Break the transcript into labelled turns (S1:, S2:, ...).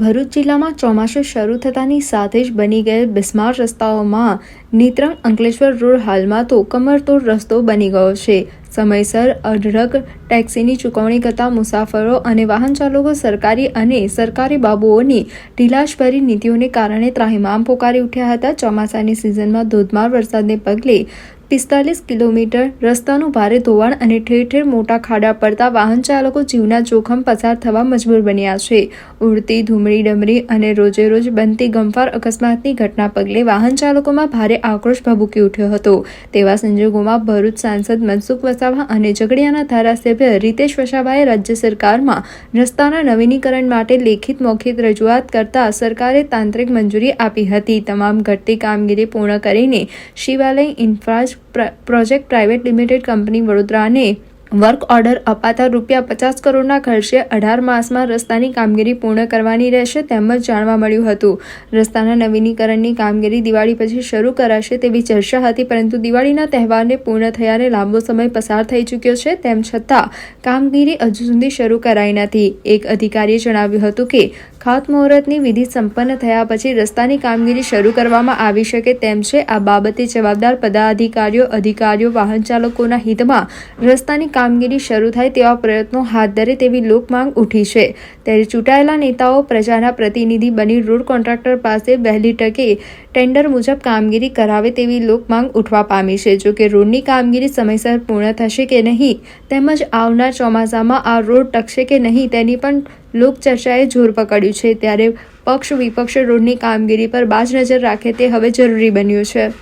S1: ભરૂચ જિલ્લામાં ચોમાસું શરૂ થતાની સાથે જ બની ગયેલ બિસ્માર રસ્તાઓમાં નેત્રંગ અંકલેશ્વર રોડ હાલમાં તો કમરતોડ રસ્તો બની ગયો છે। સમયસર અઢળક ટેક્સીની ચૂકવણી કરતા મુસાફરો અને વાહન ચાલકો સરકારી બાબુઓની ઢીલાશભરી નીતિઓને કારણે ત્રાહિમામ પોકારી ઉઠ્યા હતા। ચોમાસાની સિઝનમાં ધોધમાર વરસાદને પગલે 45 કિલોમીટર રસ્તાનું ભારે ધોવાણ અને ઠેર ઠેર મોટા ખાડા પડતા વાહન ચાલકો જીવના જોખમ પસાર થવા મજબૂર બન્યા છે। ઉડતી ધૂમડી ડમરી અને રોજે રોજ બનતી ગમફાર અકસ્માતની ઘટના પગલે વાહન ચાલકોમાં ભારે આક્રોશ ભભૂકી ઉઠ્યો હતો। તેવા સંજોગોમાં ભરૂચ સાંસદ મનસુખ વસાવા અને ઝઘડિયાના ધારાસભ્ય રીતેશ વસાવાએ રાજ્ય સરકારમાં રસ્તાના નવીનીકરણ માટે લેખિત મૌખિક રજૂઆત કરતા સરકારે તાંત્રિક મંજૂરી આપી હતી। તમામ ઘટતી કામગીરી પૂર્ણ કરીને Shivalay infrastructure project private limited company વડોદરાને વર્ક ઓર્ડર અપાતા ₹50 કરોડના ખર્ચે 18 માસમાં રસ્તાની કામગીરી પૂર્ણ કરવાની રહેશે તેમજ જાણવા મળ્યું હતું। રસ્તાના નવીનીકરણની કામગીરી દિવાળી પછી શરૂ કરાશે તેવી ચર્ચા હતી, પરંતુ દિવાળીના તહેવારને પૂર્ણ થયાને લાંબો સમય પસાર થઈ ચૂક્યો છે, તેમ છતાં કામગીરી હજુ સુધી શરૂ કરાઈ નથી। એક અધિકારીએ જણાવ્યું હતું કે ખાતમુહૂર્તની વિધિ સંપન્ન થયા પછી રસ્તાની કામગીરી શરૂ કરવામાં આવી શકે તેમ છે। આ બાબતે જવાબદાર અધિકારીઓ વાહન ચાલકોના હિતમાં રસ્તાની કામગીરી શરૂ થાય તેવા પ્રયત્નો હાથ ધરે તેવી લોકમાંગ ઉઠી છે। ત્યારે ચૂંટાયેલા નેતાઓ પ્રજાના પ્રતિનિધિ બની રોડ કોન્ટ્રાક્ટર પાસે વહેલી તકે ટેન્ડર મુજબ કામગીરી કરાવે તેવી લોકમાંગ ઉઠવા પામી છે। જોકે રોડની કામગીરી સમયસર પૂર્ણ થશે કે નહીં તેમજ આવનાર ચોમાસામાં આ રોડ ટકશે કે નહીં તેની પણ લોકચર્ચાએ જોર પકડ્યું છે। ત્યારે પક્ષ વિપક્ષ રોડની કામગીરી પર બાજ નજર રાખે તે હવે જરૂરી બન્યું છે।